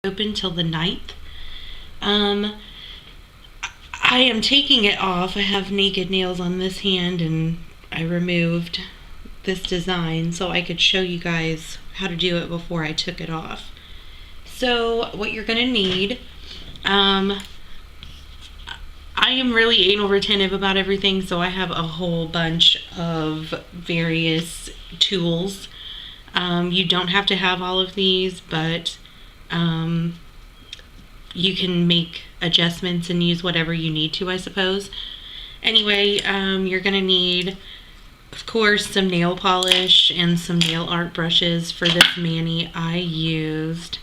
open till the 9th. I am taking it off. I have naked nails on this hand, and I removed this design so I could show you guys how to do it before I took it off. So what you're going to need, I am really anal retentive about everything, so I have a whole bunch of various tools. You don't have to have all of these, but you can make adjustments and use whatever you need to, I suppose. Anyway, you're going to need, of course, some nail polish and some nail art brushes. For this mani, I used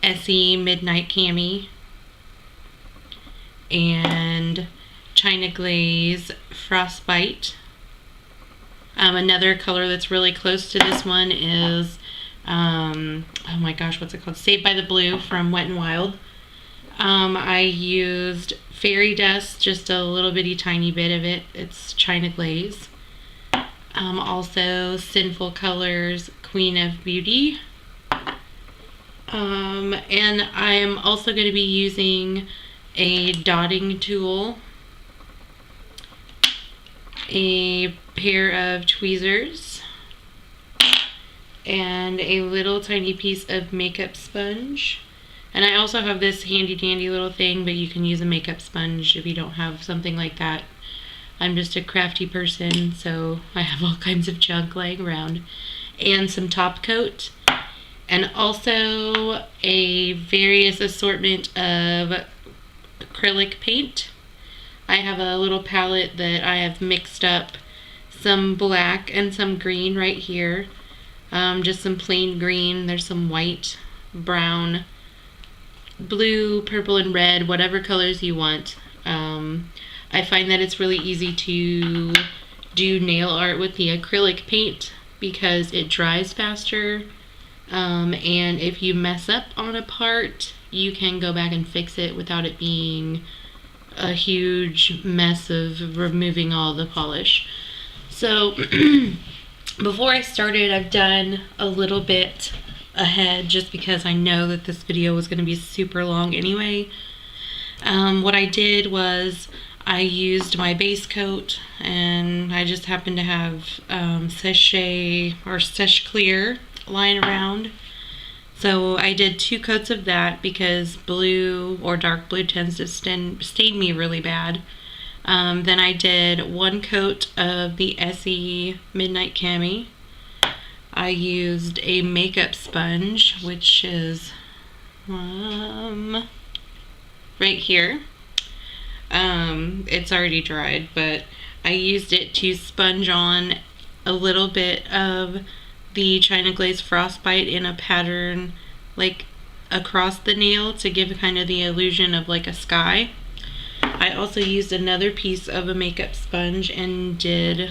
Essie Midnight Cami and China Glaze Frostbite. Another color that's really close to this one is, oh my gosh, what's it called? Saved by the Blue from Wet n Wild. I used Fairy Dust, just a little bitty tiny bit of it. It's China Glaze. Also Sinful Colors Queen of Beauty. And I'm also going to be using a dotting tool, a pair of tweezers, and a little tiny piece of makeup sponge. And I also have this handy dandy little thing, but you can use a makeup sponge if you don't have something like that. I'm just a crafty person, so I have all kinds of junk laying around. And some top coat. And also a various assortment of acrylic paint. I have a little palette that I have mixed up some black and some green right here. Just some plain green. There's some white, brown, blue, purple, and red, whatever colors you want. I find that it's really easy to do nail art with the acrylic paint because it dries faster. And if you mess up on a part, you can go back and fix it without it being a huge mess of removing all the polish. So before I started, I've done a little bit ahead just because I know that this video was going to be super long anyway. What I did was I used my base coat, and I just happened to have Sèche or Sèche Clear lying around. So I did 2 coats of that because blue or dark blue tends to stain me really bad. Then I did 1 coat of the Essie Midnight Cami. I used a makeup sponge, which is right here. It's already dried, but I used it to sponge on a little bit of the China Glaze Frostbite in a pattern like across the nail to give kind of the illusion of like a sky. I also used another piece of a makeup sponge and did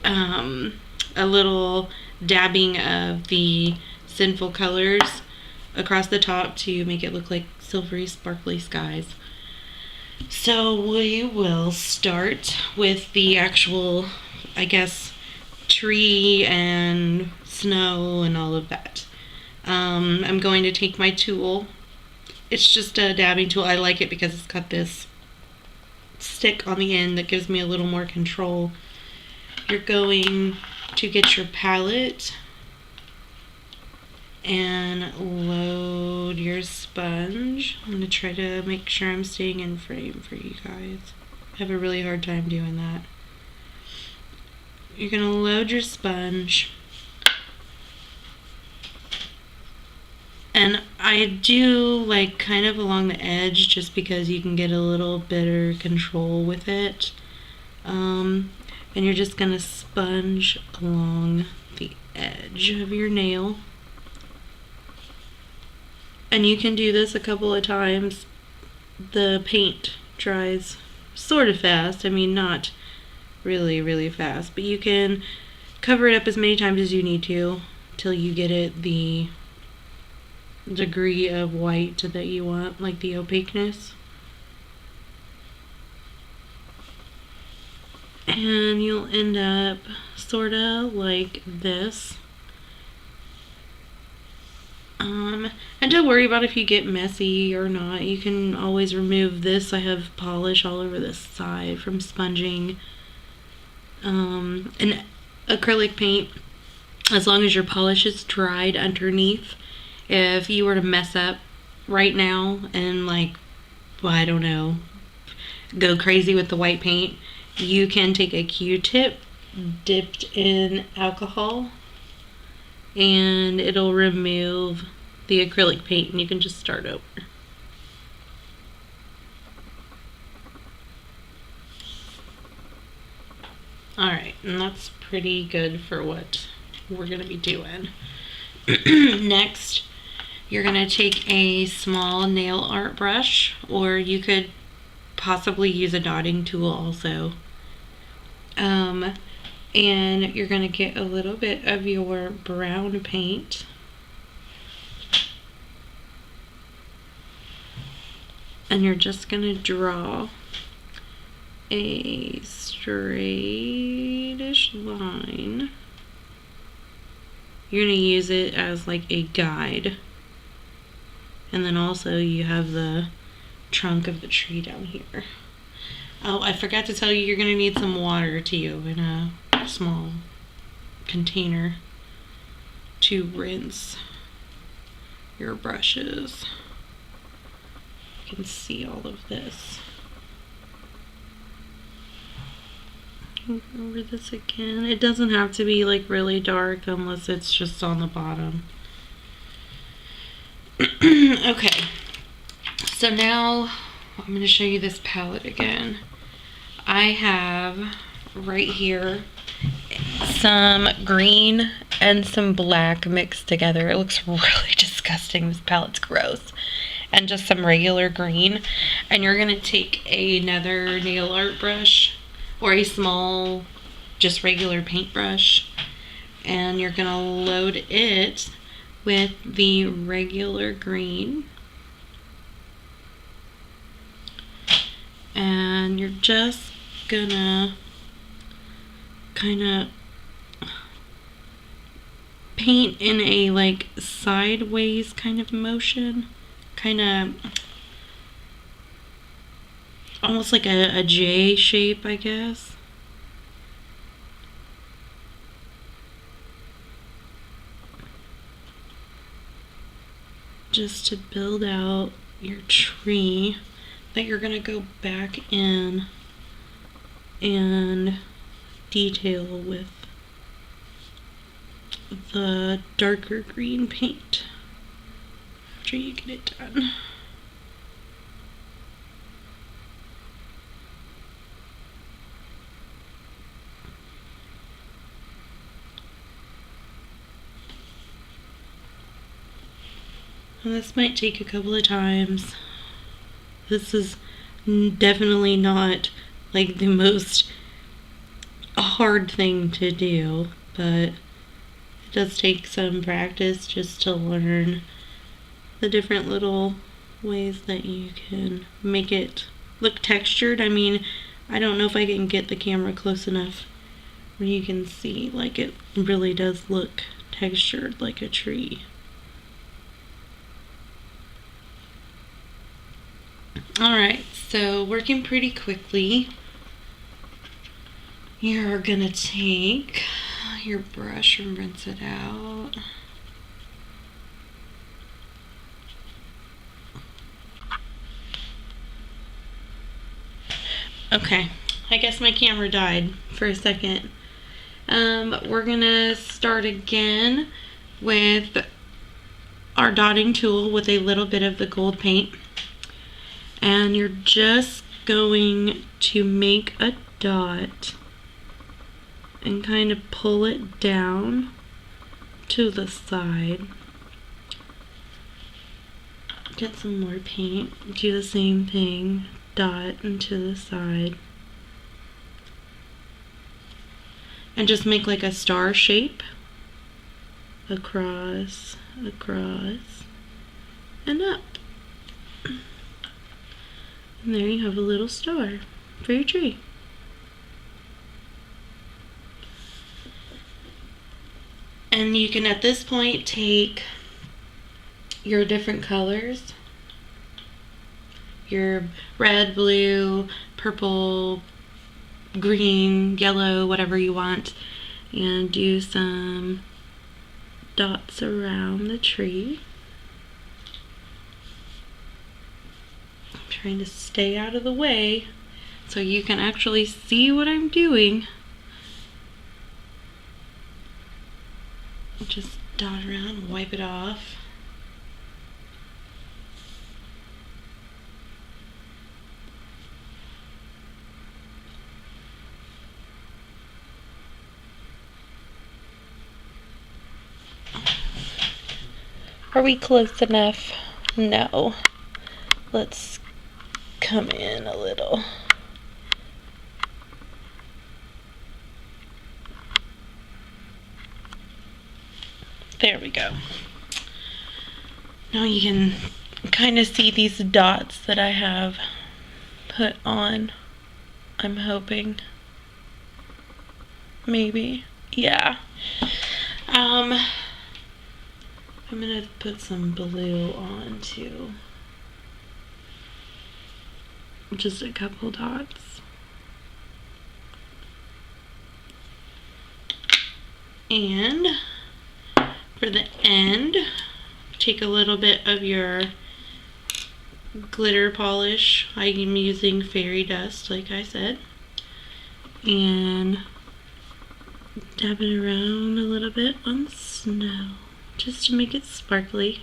a little dabbing of the Sinful Colors across the top to make it look like silvery sparkly skies. So we will start with the actual, I guess, tree and snow and all of that. I'm going to take my tool. It's just a dabbing tool. I like it because it's got this stick on the end that gives me a little more control. You're going to get your palette and load your sponge. I'm going to try to make sure I'm staying in frame for you guys. I have a really hard time doing that. You're going to load your sponge. And I do like kind of along the edge just because you can get a little better control with it. And you're just going to sponge along the edge of your nail. And you can do this a couple of times. The paint dries sort of fast. I mean, not really, really fast. But you can cover it up as many times as you need to till you get it the degree of white that you want, like the opaqueness. And you'll end up sort of like this. And don't worry about if you get messy or not. You can always remove this. I have polish all over this side from sponging. And acrylic paint, as long as your polish is dried underneath, if you were to mess up right now and like, well, I don't know, go crazy with the white paint, you can take a Q-tip dipped in alcohol and it'll remove the acrylic paint and you can just start over. Alright, and that's pretty good for what we're going to be doing. Next, you're going to take a small nail art brush, or you could possibly use a dotting tool also. And you're going to get a little bit of your brown paint. And you're just going to draw a straightish line. You're going to use it as like a guide. And then also you have the trunk of the tree down here. Oh, I forgot to tell you, you're going to need some water too in a small container to rinse your brushes. You can see all of this. Over this again. It doesn't have to be like really dark unless it's just on the bottom. Okay, so now I'm going to show you this palette again. I have right here some green and some black mixed together. It looks really disgusting. This palette's gross. And just some regular green. And you're going to take another nail art brush or a small, just regular paintbrush, and you're going to load it with the regular green. And you're just gonna kind of paint in a like sideways kind of motion, kind of almost like a J shape, I guess. Just to build out your tree that you're gonna go back in and detail with the darker green paint after you get it done. And this might take a couple of times. This is definitely not like the most hard thing to do, but it does take some practice just to learn the different little ways that you can make it look textured. I mean, I don't know if I can get the camera close enough where you can see, like, it really does look textured like a tree. Alright, so working pretty quickly, you're gonna take your brush and rinse it out. Okay, I guess my camera died for a second. We're gonna start again with our dotting tool with a little bit of the gold paint. And you're just going to make a dot and kind of pull it down to the side. Get some more paint, do the same thing, dot and to the side. And just make like a star shape. Across, across, and up. And there you have a little star for your tree. And you can at this point take your different colors. Your red, blue, purple, green, yellow, whatever you want. And do some dots around the tree. I'm trying to stay out of the way so you can actually see what I'm doing. Just dot around, wipe it off. Are we close enough? No. Let's come in a little. There we go. Now you can kind of see these dots that I have put on. I'm hoping. Maybe. Yeah. I'm gonna put some blue on too. Just a couple dots. And for the end, take a little bit of your glitter polish. I am using fairy dust, like I said, and dab it around a little bit on the snow, just to make it sparkly.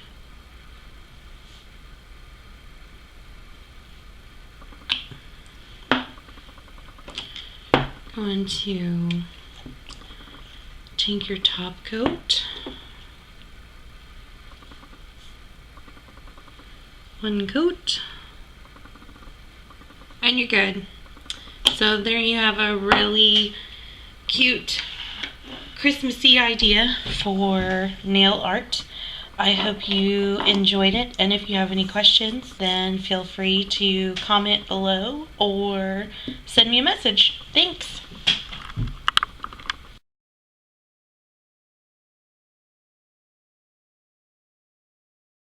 Going to take your top coat. One coat. And you're good. So there you have a really cute Christmassy idea for nail art. I hope you enjoyed it, and if you have any questions, then feel free to comment below or send me a message. Thanks!